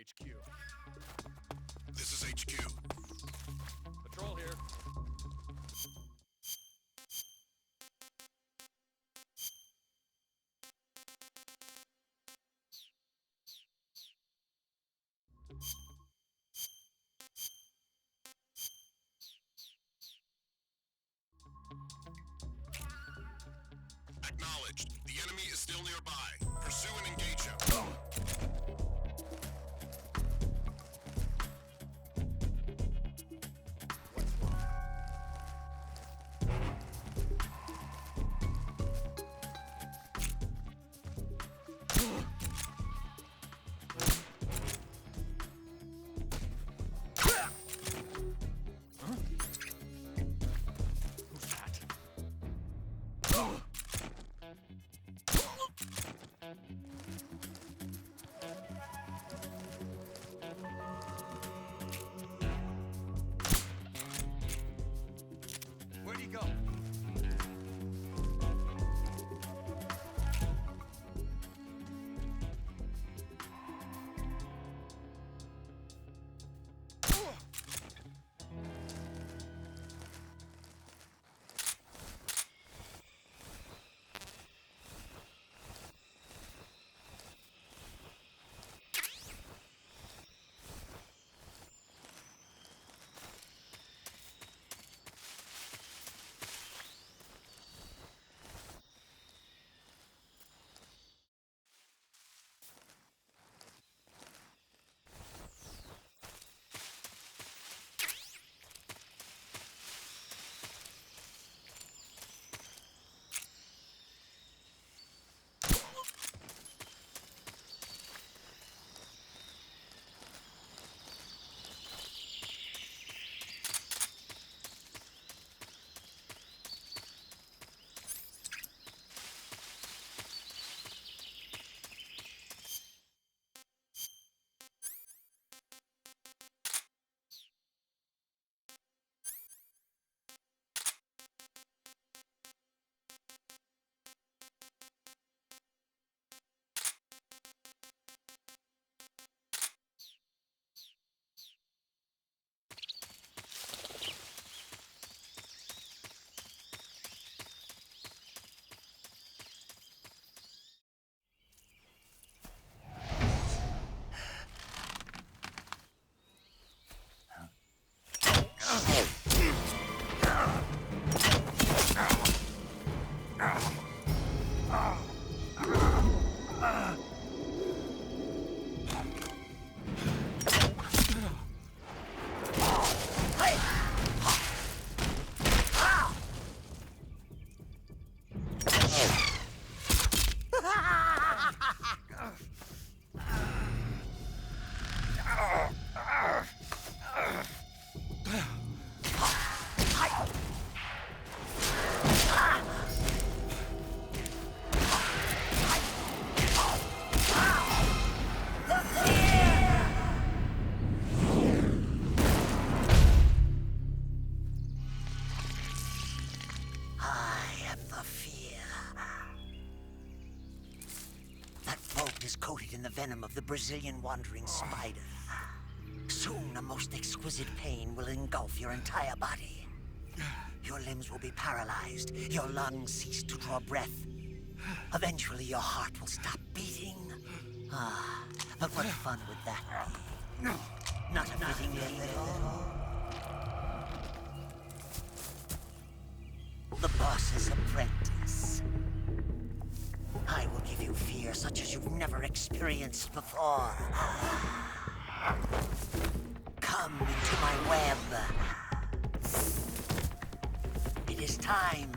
HQ. This is HQ. Patrol here. Acknowledged. The enemy is still nearby. Pursue and engage him. Where'd he go? is coated in the venom of the Brazilian wandering spider. Soon, a most exquisite pain will engulf your entire body. Your limbs will be paralyzed, your lungs cease to draw breath. Eventually, your heart will stop beating. But what fun would that be? Not a fitting name at all. The boss's apprentice. I will give you fear such as you've never experienced before. Come into my web. It is time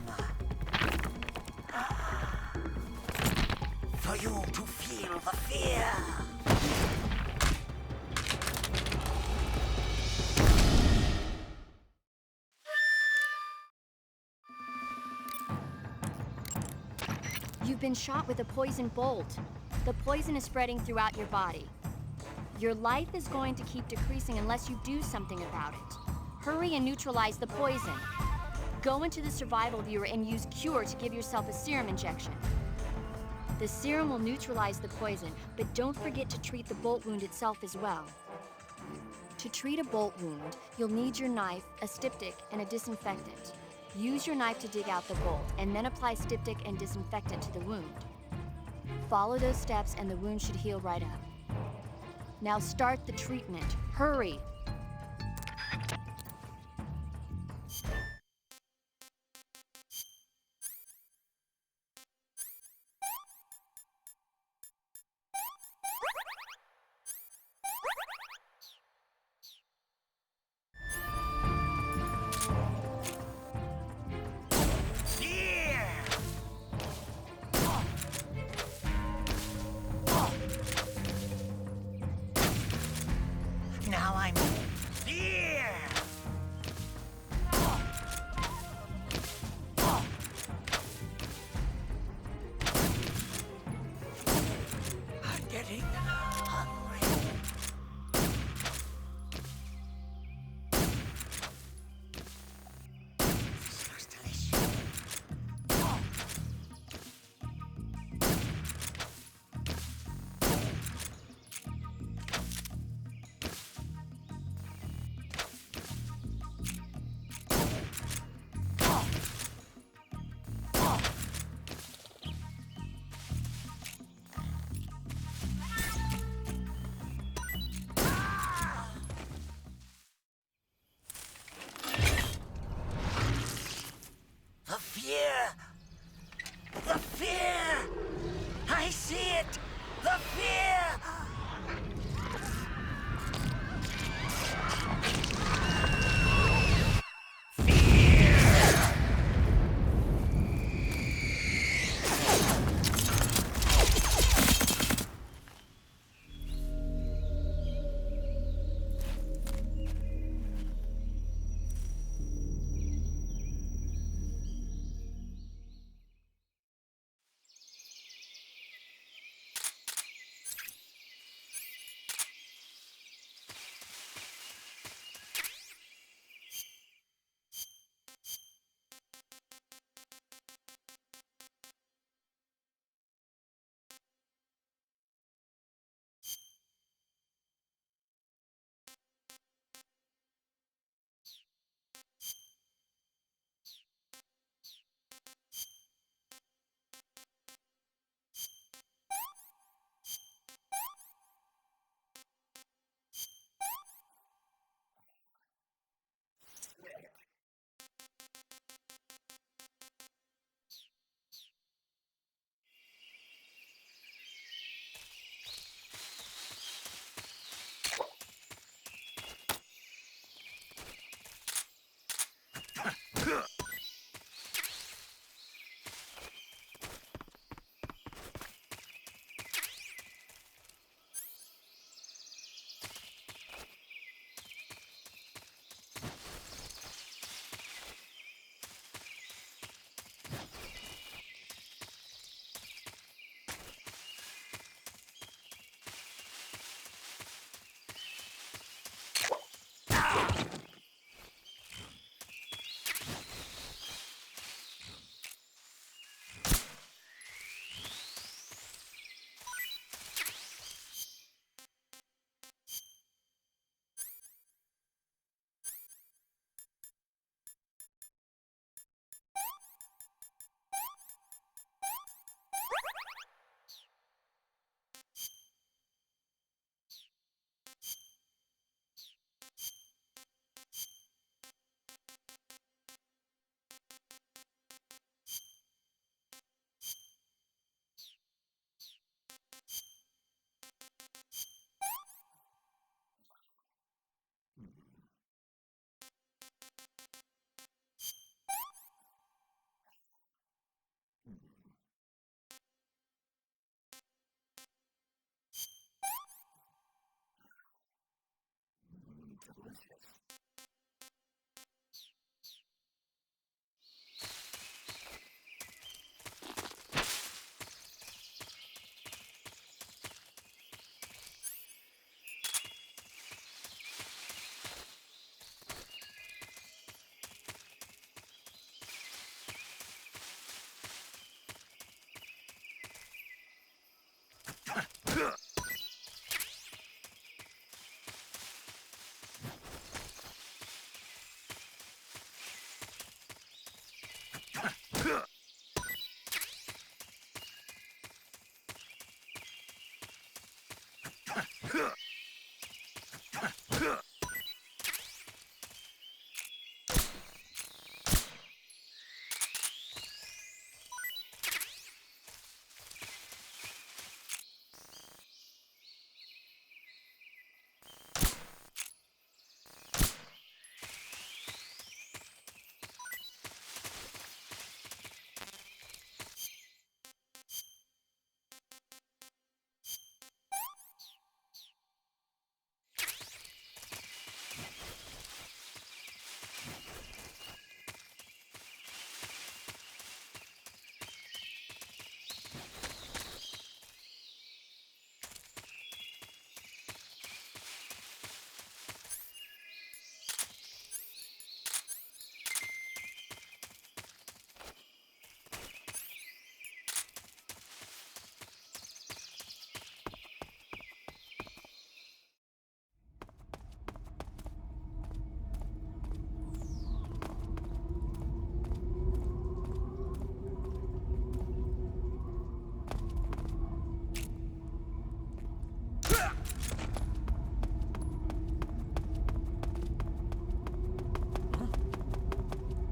for you to feel the fear. You've been shot with a poison bolt. The poison is spreading throughout your body. Your life is going to keep decreasing unless you do something about it. Hurry and neutralize the poison. Go into the survival viewer and use Cure to give yourself a serum injection. The serum will neutralize the poison, but don't forget to treat the bolt wound itself as well. To treat a bolt wound, you'll need your knife, a styptic, and a disinfectant. Use your knife to dig out the bolt, and then apply styptic and disinfectant to the wound. Follow those steps and the wound should heal right up. Now start the treatment. Hurry! Now I'm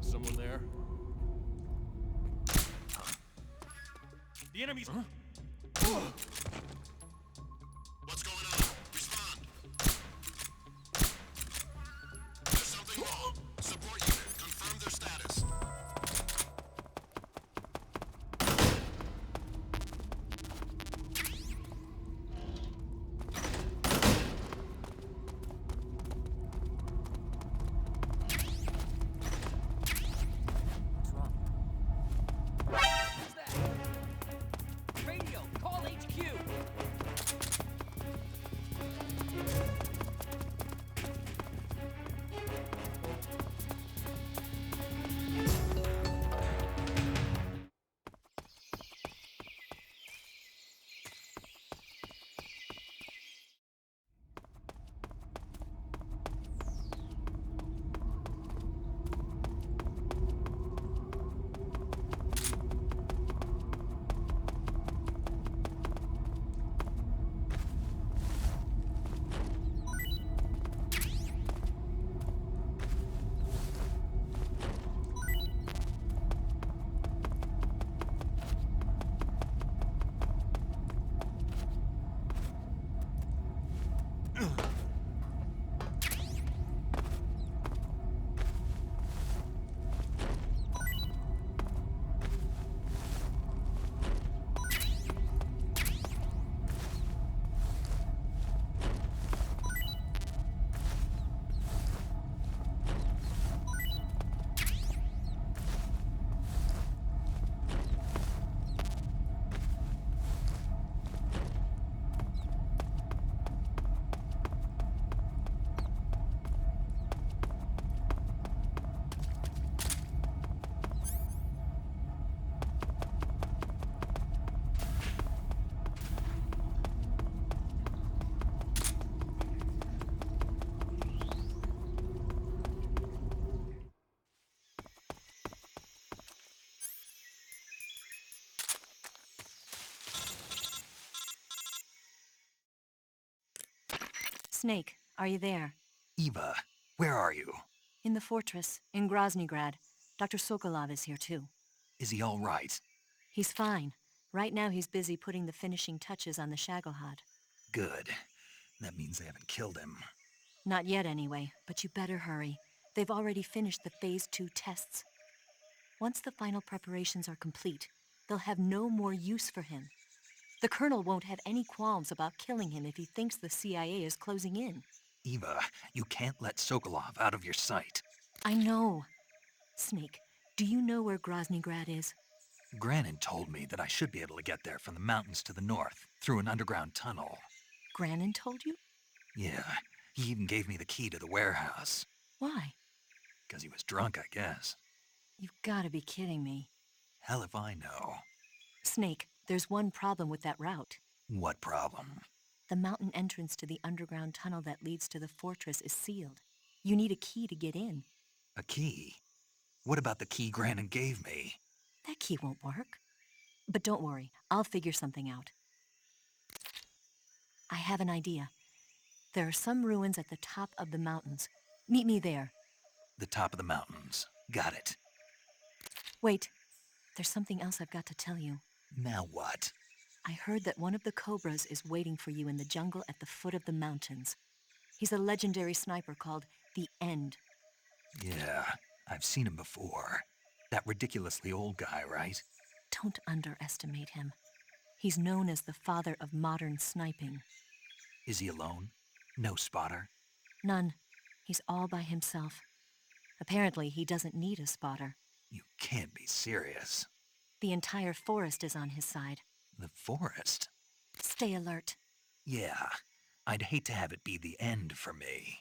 Someone there? The enemy's... What's going on? Respond. There's something wrong. Support unit, confirm their status. Who's that? Radio, call HQ! Snake, are you there? Eva, where are you? In the fortress, in Groznygrad. Dr. Sokolov is here too. Is he all right? He's fine. Right now he's busy putting the finishing touches on the Shagohod. Good. That means they haven't killed him. Not yet anyway, but you better hurry. They've already finished the Phase 2 tests. Once the final preparations are complete, they'll have no more use for him. The Colonel won't have any qualms about killing him if he thinks the CIA is closing in. Eva, you can't let Sokolov out of your sight. I know. Snake, do you know where Groznygrad is? Granin told me that I should be able to get there from the mountains to the north, through an underground tunnel. Granin told you? Yeah, he even gave me the key to the warehouse. Why? 'Cause he was drunk, I guess. You've gotta be kidding me. Hell if I know. Snake, there's one problem with that route. What problem? The mountain entrance to the underground tunnel that leads to the fortress is sealed. You need a key to get in. A key? What about the key Granin gave me? That key won't work. But don't worry, I'll figure something out. I have an idea. There are some ruins at the top of the mountains. Meet me there. The top of the mountains. Got it. Wait, there's something else I've got to tell you. Now what? I heard that one of the Cobras is waiting for you in the jungle at the foot of the mountains. He's a legendary sniper called the End. Yeah, I've seen him before. That ridiculously old guy, right? Don't underestimate him. He's known as the father of modern sniping. Is he alone? No spotter? None. He's all by himself. Apparently, he doesn't need a spotter. You can't be serious. The entire forest is on his side. The forest? Stay alert. Yeah, I'd hate to have it be the end for me.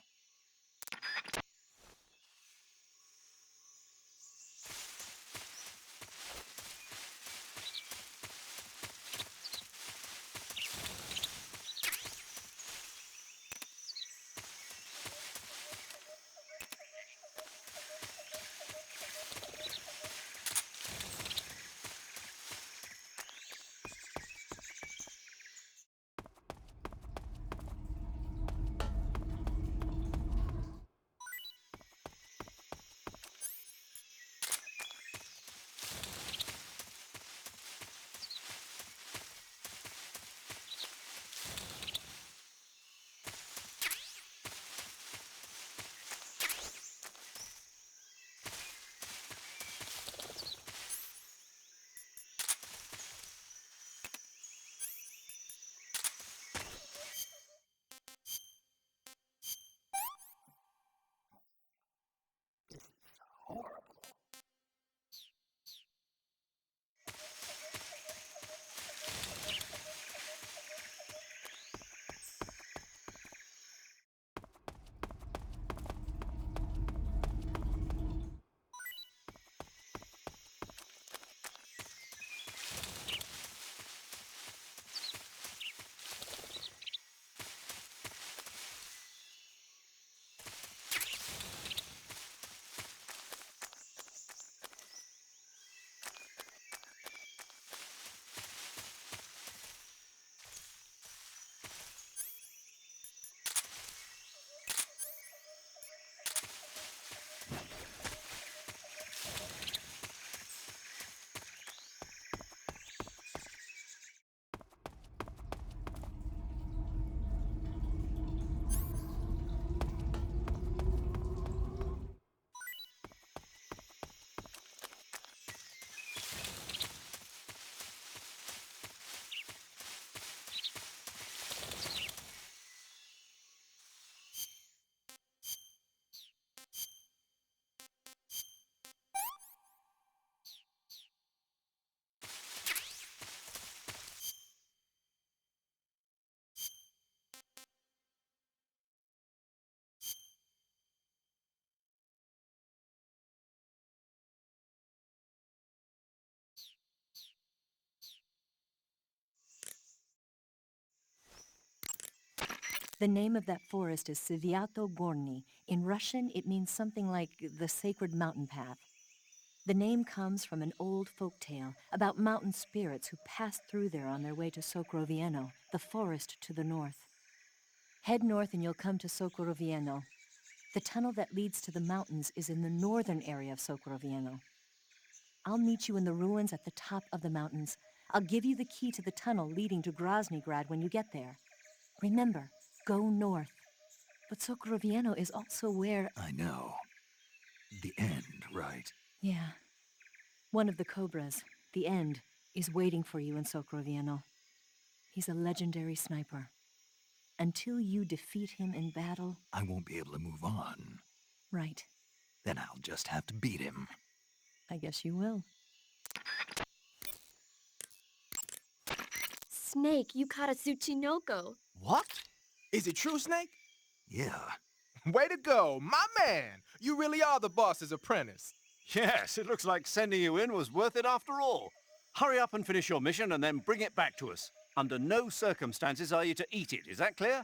The name of that forest is Sviato Gorny. In Russian, it means something like the sacred mountain path. The name comes from an old folk tale about mountain spirits who passed through there on their way to Sokrovieno, the forest to the north. Head north and you'll come to Sokrovieno. The tunnel that leads to the mountains is in the northern area of Sokrovieno. I'll meet you in the ruins at the top of the mountains. I'll give you the key to the tunnel leading to Groznygrad when you get there. Remember, go north. But Sokrovieno is also where... I know. The end, right? Yeah. One of the Cobras, the End, is waiting for you in Sokrovieno. He's a legendary sniper. Until you defeat him in battle, I won't be able to move on. right, Then I'll just have to beat him. I guess you will. Snake, you caught a Tsuchinoko. What? Is it true, Snake? Yeah. Way to go, my man! You really are the boss's apprentice. Yes, it looks like sending you in was worth it after all. Hurry up and finish your mission and then bring it back to us. Under no circumstances are you to eat it, is that clear?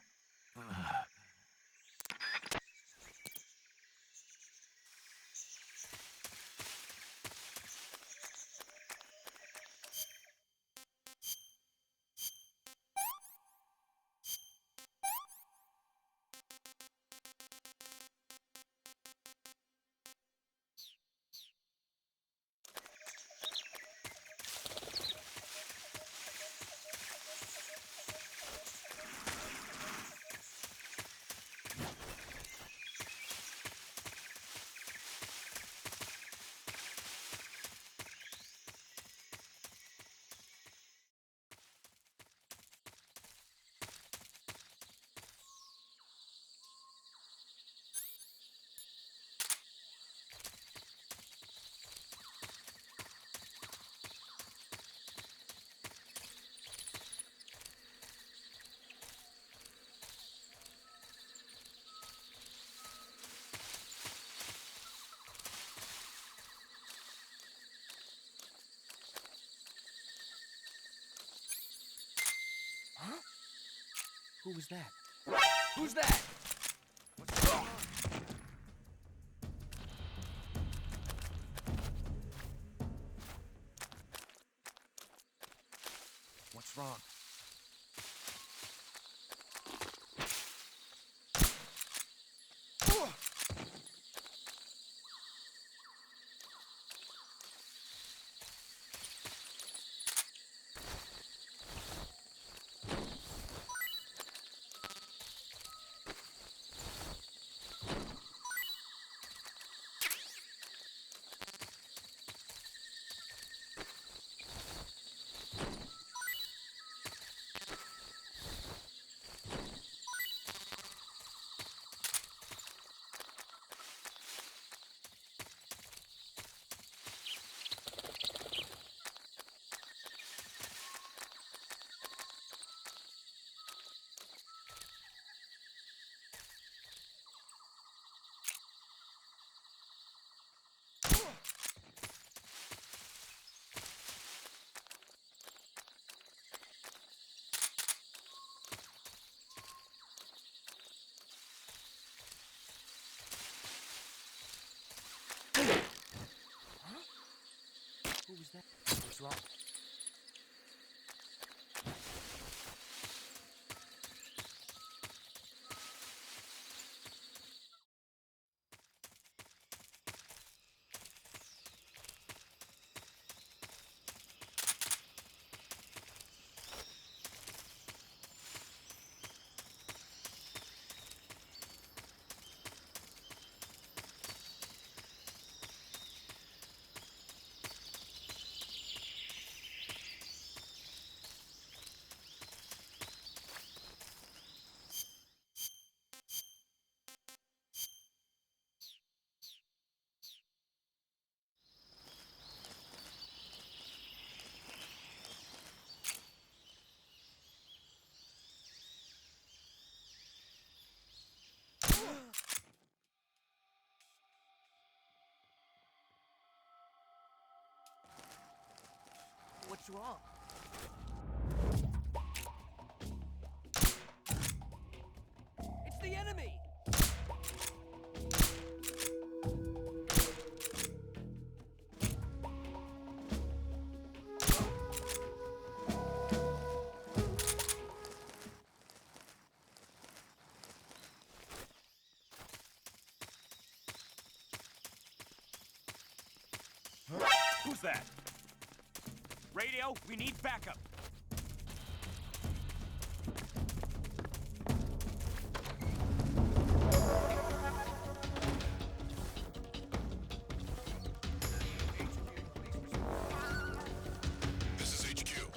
Who was that? Who's that? What's wrong? Who was that? What's wrong? What's wrong? It's the enemy! Who's that? Radio, we need backup. This is HQ.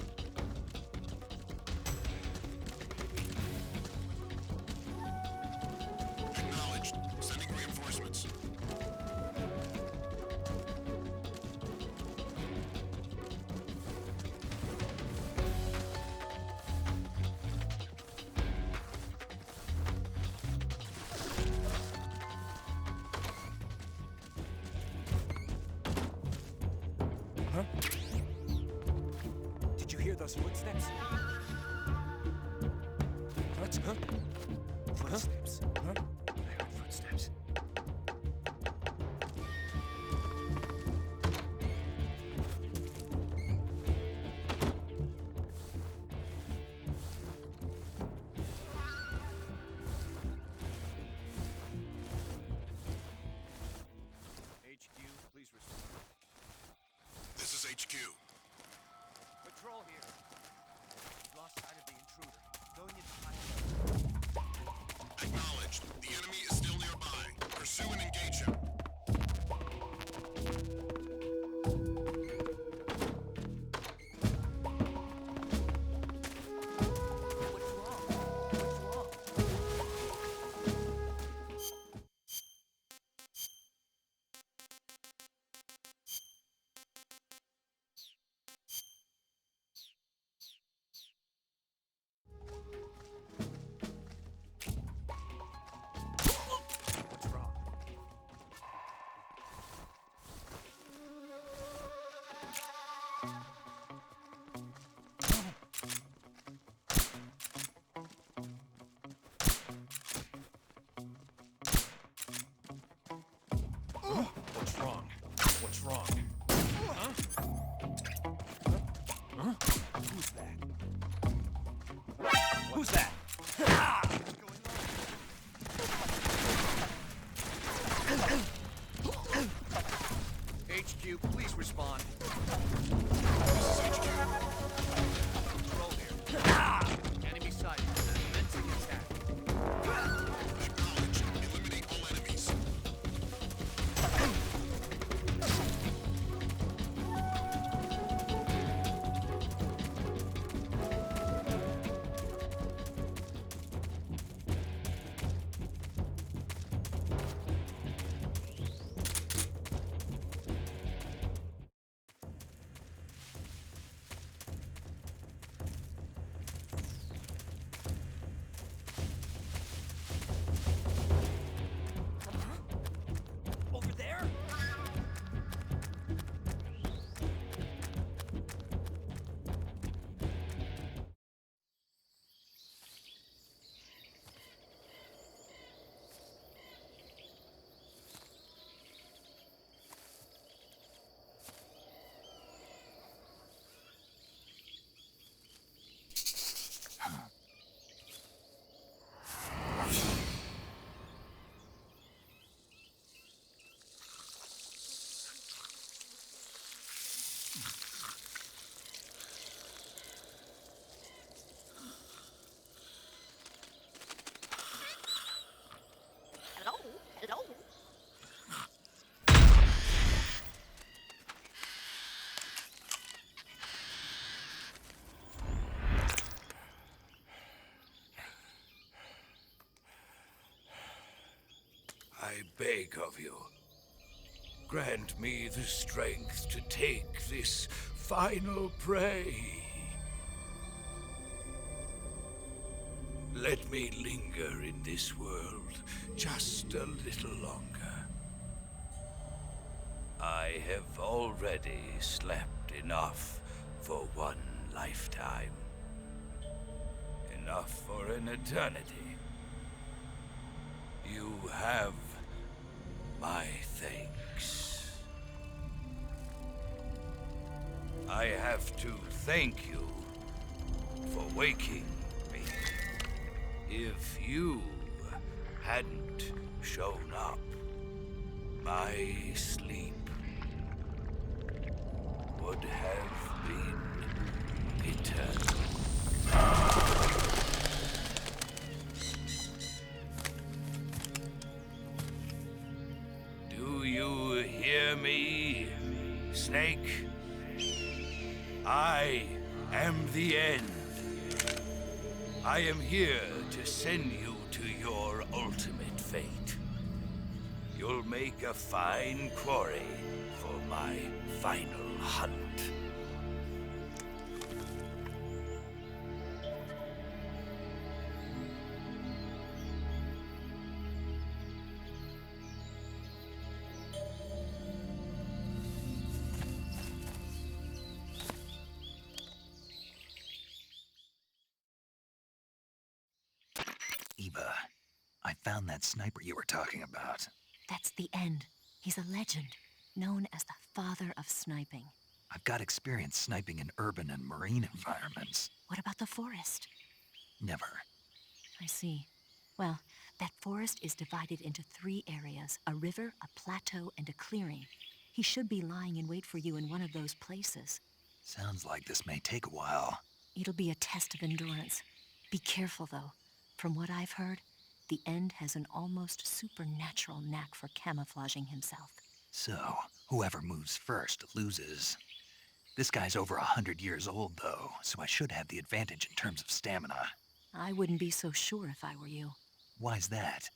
those footsteps? What? Huh? Footsteps? Huh? I heard footsteps. HQ, please respond. This is HQ. Patrol here. We've lost sight of the intruder. Going into high. Acknowledged. The enemy is still nearby. Pursue and engage him. What's wrong? What's wrong? What's wrong? What's wrong? What's wrong? Huh? Huh? Who's that? Who's that? HQ, please respond. This is HQ. Control here. Enemy sighted. Commencing attack. Acknowledged. Eliminate all enemies. Over there? Hello? Hello? I beg of you, grant me the strength to take this final prey. Let me linger in this world just a little longer. I have already slept enough for one lifetime. Enough for an eternity. You have my thanks. I have to thank you for waking me. If you hadn't shown up, my sleep would have been eternal. Do you hear me, Snake? I am the end. I am here to send you to your ultimate fate. You'll make a fine quarry for my final hunt. Eva, I found that sniper you were talking about. That's the end. He's a legend, known as the father of sniping. I've got experience sniping in urban and marine environments. What about the forest? Never. I see. Well, that forest is divided into 3 areas, a river, a plateau, and a clearing. He should be lying in wait for you in one of those places. Sounds like this may take a while. It'll be a test of endurance. Be careful, though. From what I've heard, the End has an almost supernatural knack for camouflaging himself. So, whoever moves first loses. This guy's over 100 years old, though, so I should have the advantage in terms of stamina. I wouldn't be so sure if I were you. Why's that?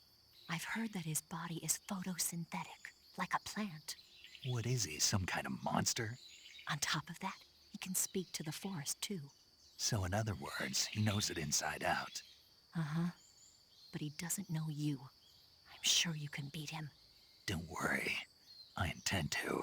I've heard that his body is photosynthetic, like a plant. What is he, some kind of monster? On top of that, he can speak to the forest, too. So in other words, he knows it inside out. Uh-huh. But he doesn't know you. I'm sure you can beat him. Don't worry. I intend to.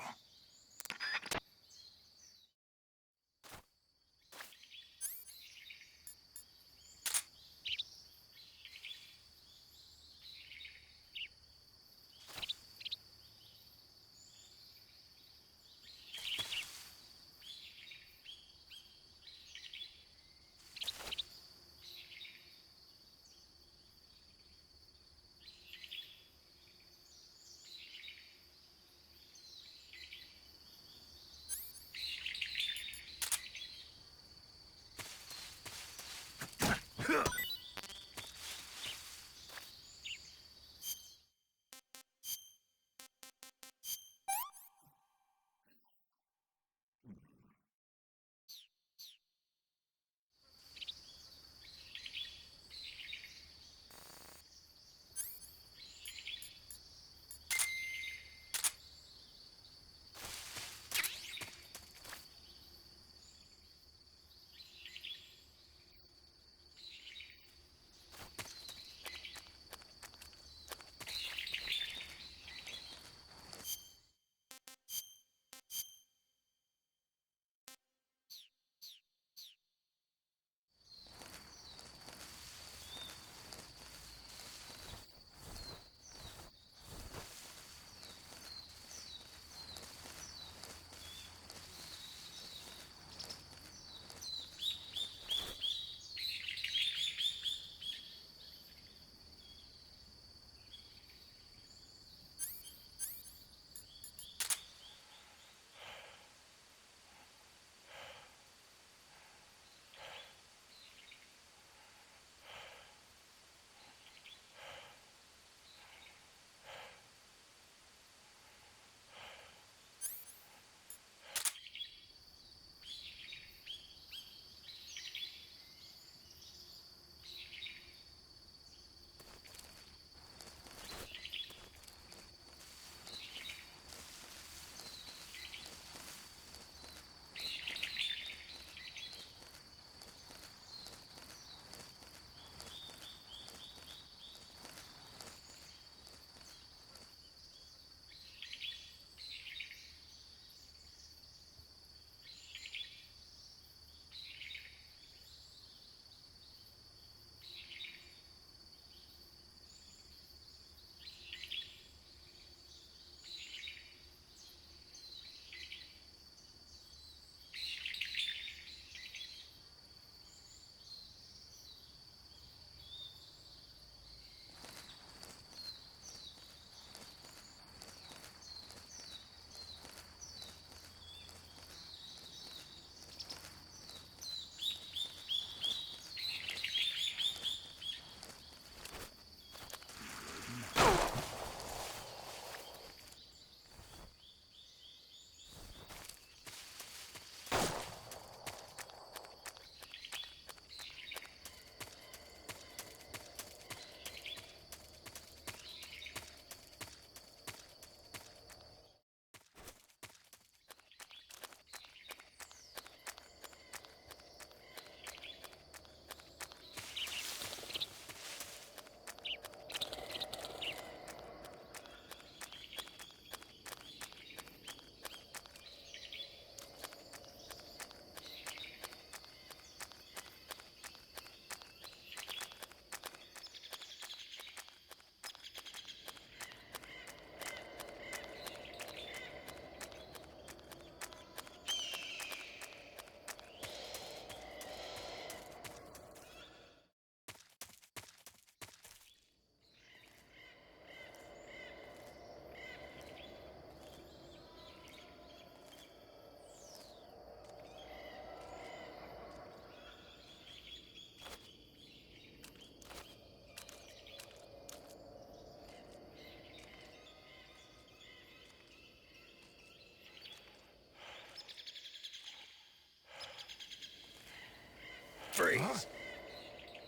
Freeze!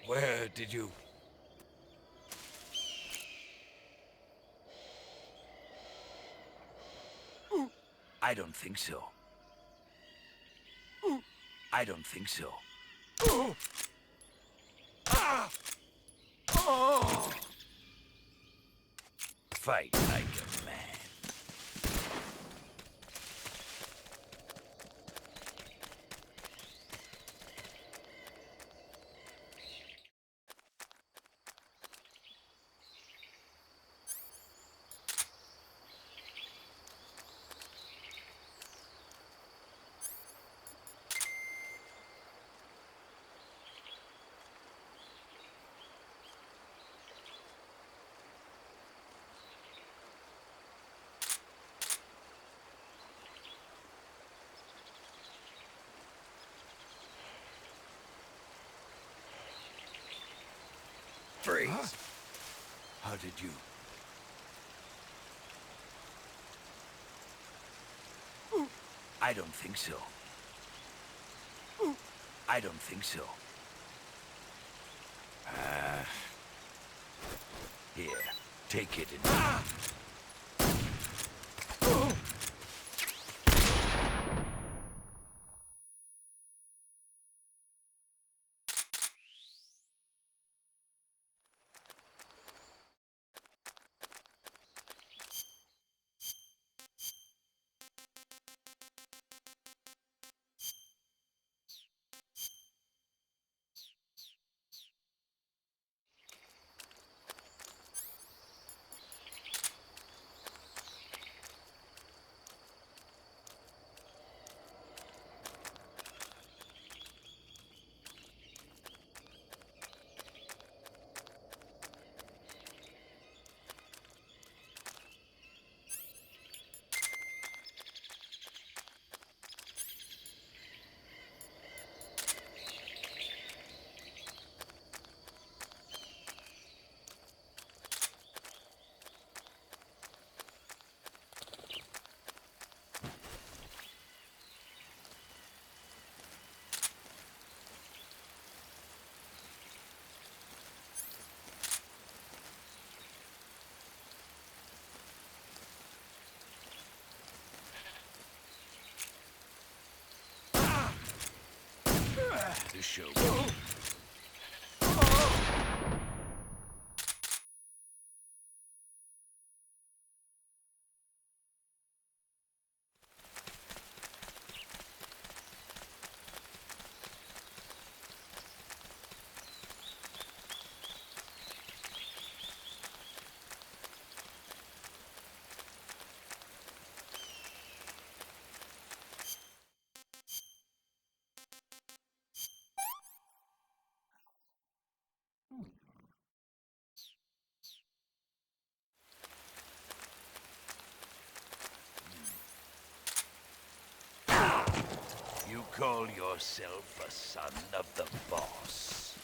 Where did you... I don't think so. I don't think so. Fight like a man. Freeze! How did you... I don't think so. I don't think so. Here, take it and... The show. You call yourself a son of the boss?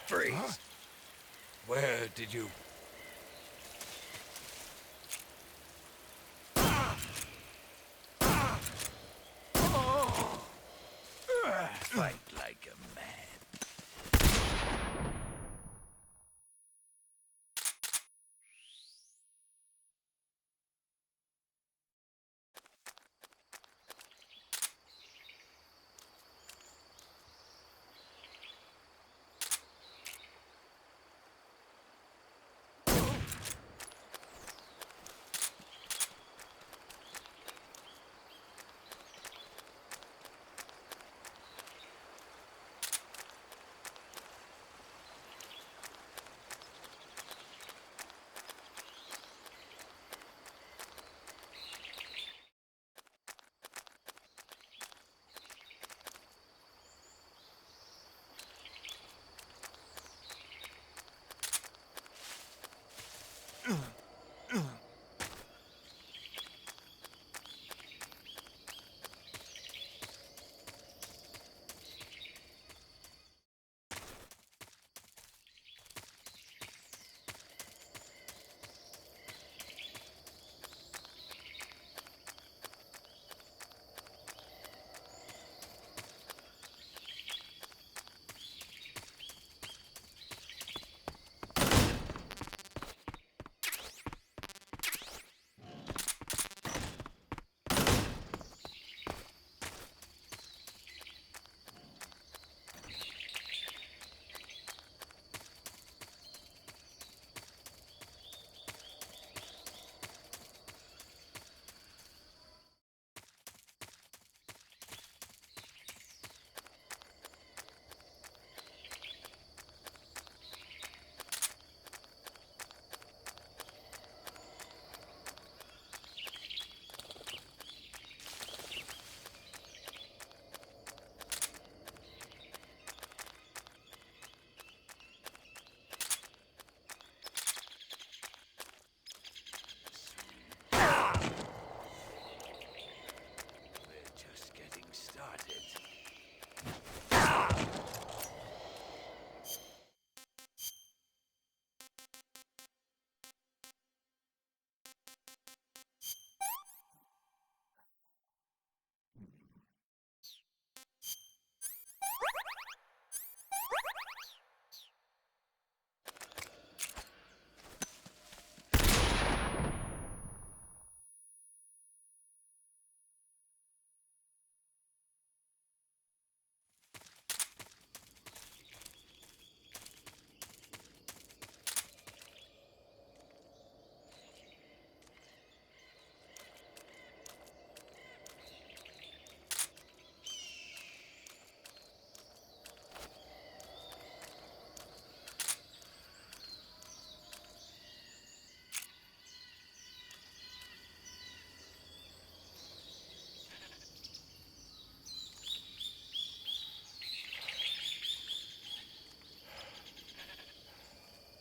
Freeze! Where did you... Fight like a man.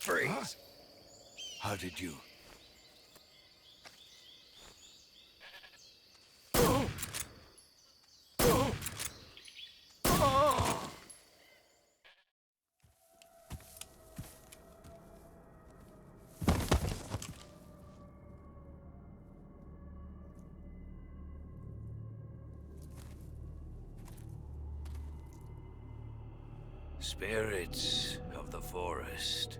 Freeze! How did you... Spirits of the forest,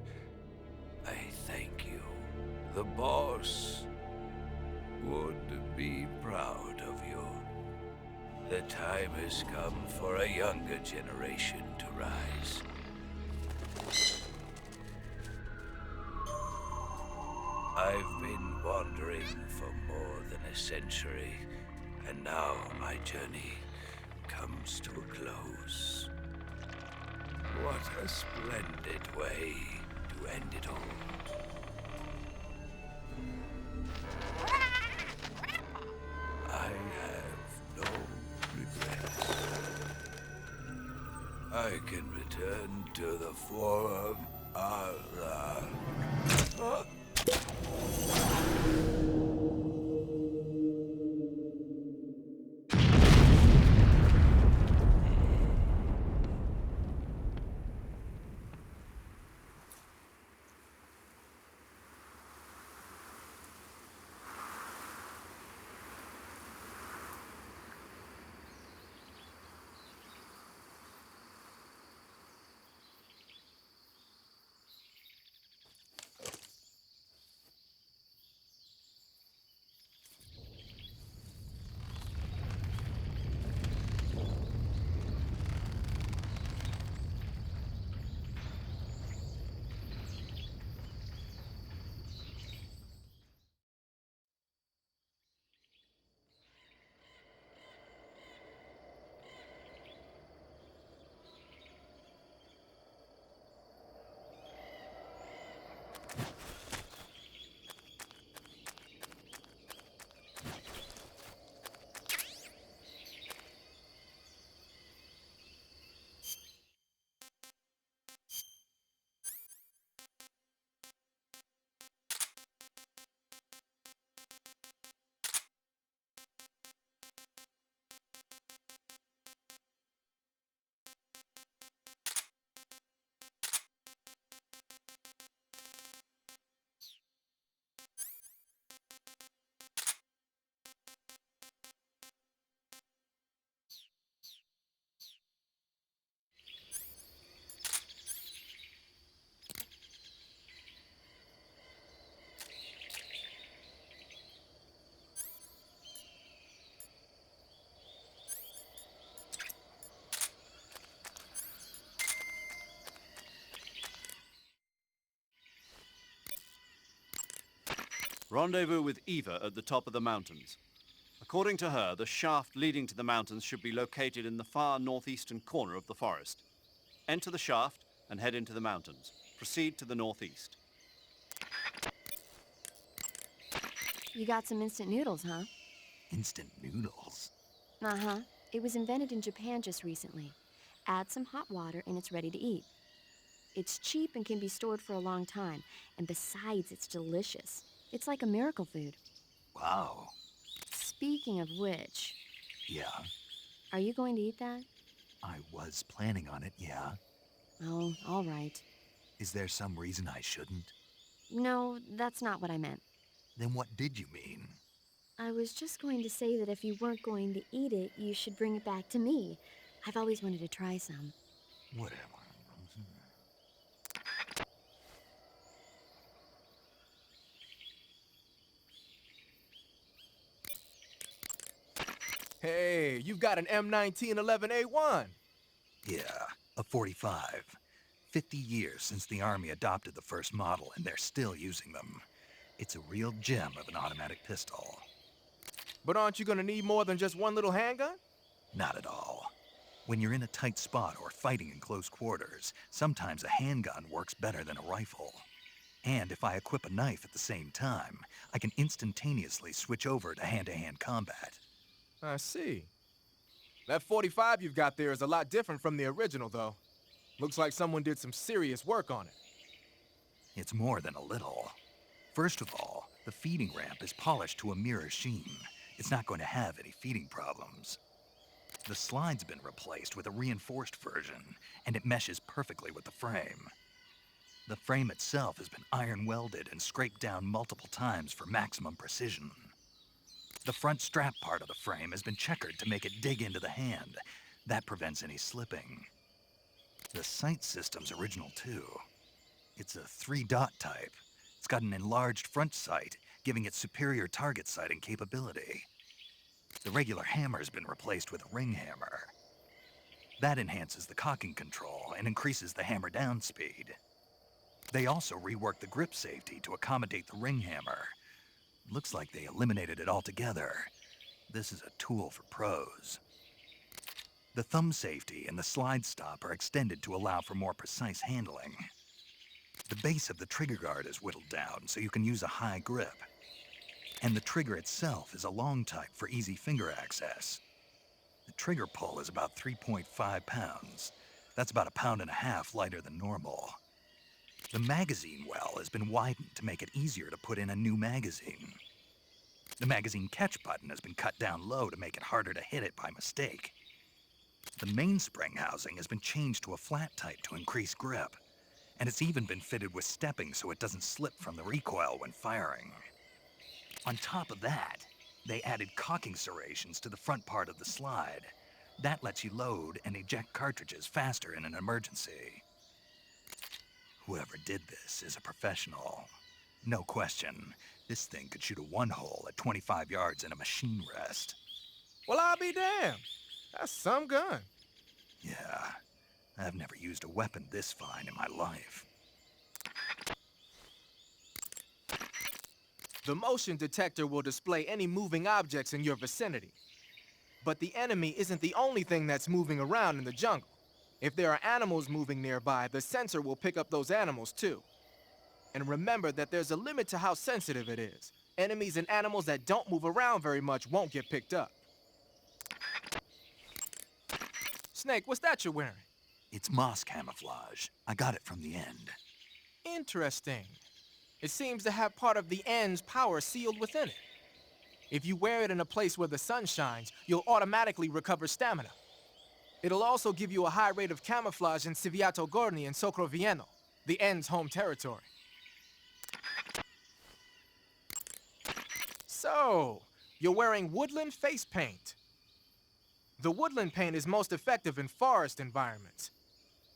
I thank you. The boss would be proud of you. The time has come for a younger generation to rise. I've been wandering for more than a century, and now my journey comes to a close. What a splendid way to end it all. I have no regrets. I can return to the Forum Allah. Rendezvous with Eva at the top of the mountains. According to her, the shaft leading to the mountains should be located in the far northeastern corner of the forest. Enter the shaft and head into the mountains. Proceed to the northeast. You got some instant noodles, huh? Instant noodles? Uh-huh. It was invented in Japan just recently. Add some hot water and it's ready to eat. It's cheap and can be stored for a long time. And besides, it's delicious. It's like a miracle food. Wow. Speaking of which... Yeah? Are you going to eat that? I was planning on it, yeah. Oh, all right. Is there some reason I shouldn't? No, that's not what I meant. Then what did you mean? I was just going to say that if you weren't going to eat it, you should bring it back to me. I've always wanted to try some. Whatever. Hey, you've got an M1911A1. Yeah, a 45. 50 years since the Army adopted the first model, and they're still using them. It's a real gem of an automatic pistol. But aren't you gonna need more than just one little handgun? Not at all. When you're in a tight spot or fighting in close quarters, sometimes a handgun works better than a rifle. And if I equip a knife at the same time, I can instantaneously switch over to hand-to-hand combat. I see. That 45 you've got there is a lot different from the original, though. Looks like someone did some serious work on it. It's more than a little. First of all, the feeding ramp is polished to a mirror sheen. It's not going to have any feeding problems. The slide's been replaced with a reinforced version, and it meshes perfectly with the frame. The frame itself has been iron welded and scraped down multiple times for maximum precision. The front strap part of the frame has been checkered to make it dig into the hand. That prevents any slipping. The sight system's original too. It's a 3-dot type. It's got an enlarged front sight, giving it superior target sighting capability. The regular hammer's been replaced with a ring hammer. That enhances the cocking control and increases the hammer down speed. They also reworked the grip safety to accommodate the ring hammer. Looks like they eliminated it altogether. This is a tool for pros. The thumb safety and the slide stop are extended to allow for more precise handling. The base of the trigger guard is whittled down so you can use a high grip. And the trigger itself is a long type for easy finger access. The trigger pull is about 3.5 pounds. That's about 1.5 pounds lighter than normal. The magazine well has been widened to make it easier to put in a new magazine. The magazine catch button has been cut down low to make it harder to hit it by mistake. The mainspring housing has been changed to a flat type to increase grip. And it's even been fitted with stepping so it doesn't slip from the recoil when firing. On top of that, they added cocking serrations to the front part of the slide. That lets you load and eject cartridges faster in an emergency. Whoever did this is a professional. No question, this thing could shoot a one-hole at 25 yards in a machine rest. Well, I'll be damned. That's some gun. Yeah, I've never used a weapon this fine in my life. The motion detector will display any moving objects in your vicinity. But the enemy isn't the only thing that's moving around in the jungle. If there are animals moving nearby, the sensor will pick up those animals too. And remember that there's a limit to how sensitive it is. Enemies and animals that don't move around very much won't get picked up. Snake, what's that you're wearing? It's moss camouflage. I got it from the end. Interesting. It seems to have part of the end's power sealed within it. If you wear it in a place where the sun shines, you'll automatically recover stamina. It'll also give you a high rate of camouflage in Civiato Gorni and Socrovieno, the end's home territory. So, you're wearing woodland face paint. The woodland paint is most effective in forest environments.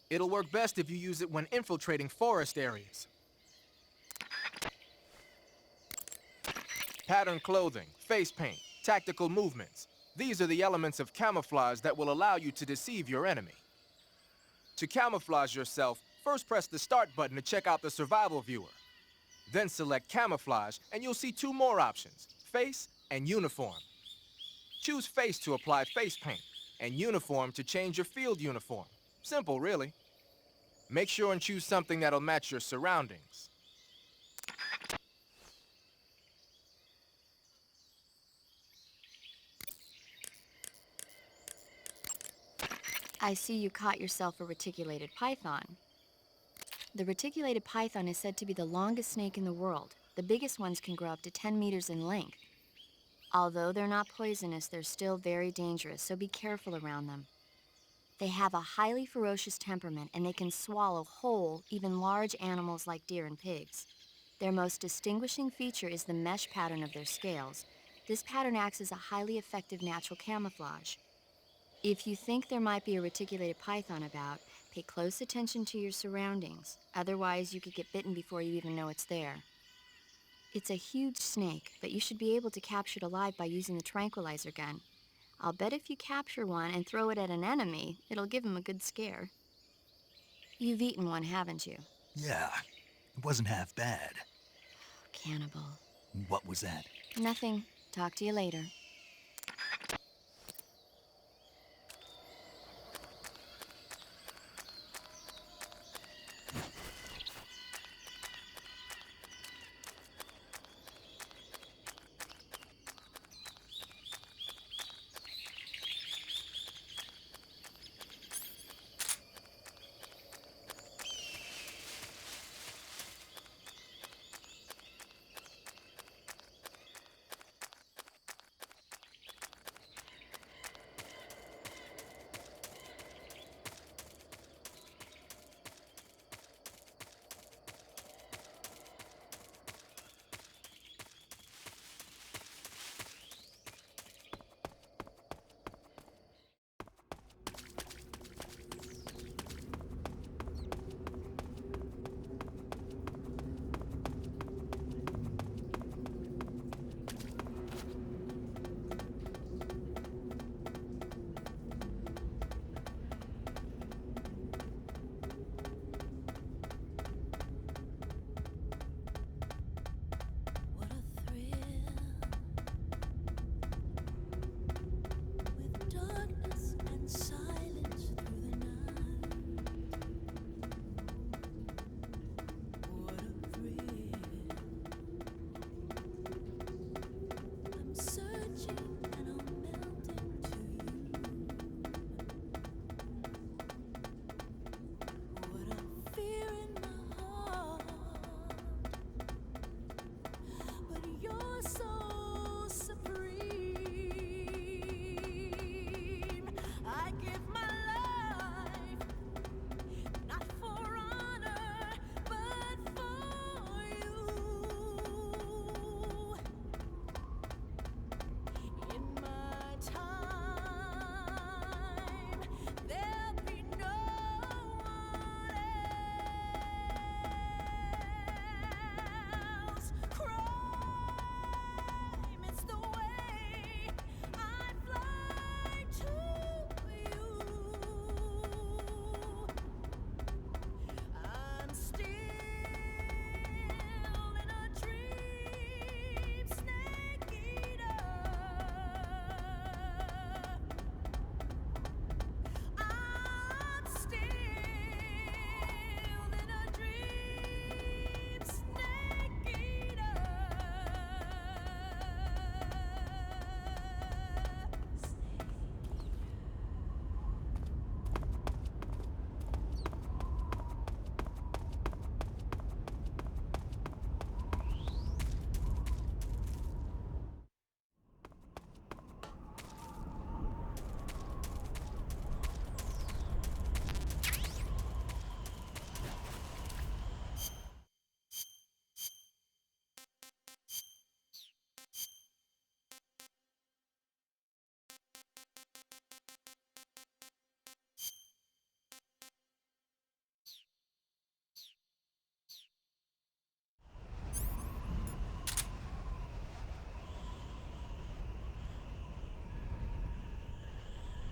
It'll work best if you use it when infiltrating forest areas. Patterned clothing, face paint, tactical movements. These are the elements of camouflage that will allow you to deceive your enemy. To camouflage yourself, first press the start button to check out the survival viewer. Then select camouflage and you'll see two more options, face and uniform. Choose face to apply face paint and uniform to change your field uniform. Simple, really. Make sure and choose something that'll match your surroundings. I see you caught yourself a reticulated python. The reticulated python is said to be the longest snake in the world. The biggest ones can grow up to 10 meters in length. Although they're not poisonous, they're still very dangerous, so be careful around them. They have a highly ferocious temperament, and they can swallow whole, even large animals like deer and pigs. Their most distinguishing feature is the mesh pattern of their scales. This pattern acts as a highly effective natural camouflage. If you think there might be a reticulated python about, pay close attention to your surroundings. Otherwise, you could get bitten before you even know it's there. It's a huge snake, but you should be able to capture it alive by using the tranquilizer gun. I'll bet if you capture one and throw it at an enemy, it'll give him a good scare. You've eaten one, haven't you? Yeah, it wasn't half bad. Cannibal. What was that? Nothing. Talk to you later.